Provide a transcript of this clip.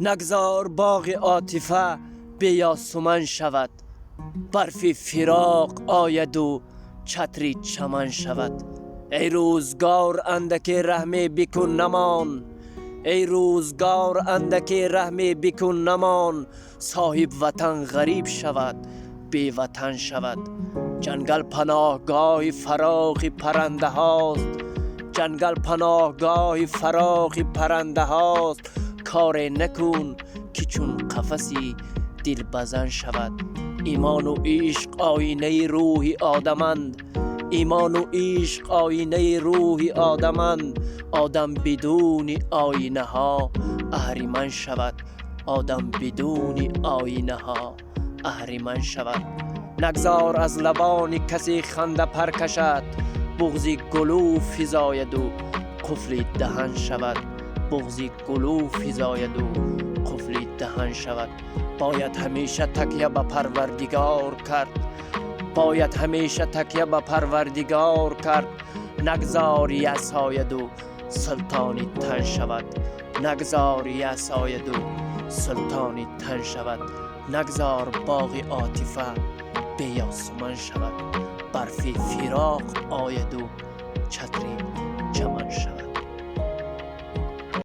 نگذار باغ عاطفه بیاسومن شود. برف فراق آید و چتری چمن شود. ای روزگار اندکی رحم بکن نمان، ای روزگار اندکی رحم بکن نمان. صاحب وطن غریب شود، بی وطن شود. جنگل پناهگاه فراخ پرنده هاست، جنگل پناهگاه فراخ پرنده هاست. کار نکن که چون قفسی دل بزن شود. ایمان و عشق آینه روح آدمند، ایمان و عشق آینه روح آدمند. آدم بدون آینه ها اهریمن شود، آدم بدون آینه ها اهریمن شود. نگذار از لبان کسی خنده پر کشد، بغضی گلوف فزاید و قفل دهن شود. بغضی گلوف فزاید و قفل دهن شود. باید همیشه تکیه به پروردگار کرد، باید همیشه تکیه به پروردگار کرد. نگذار یساید و سلطانی تن شود، نگذار یساید و سلطانی تن شود. نگذار باغ عاطفه بیاسومن شود. برف فراق آید و چتری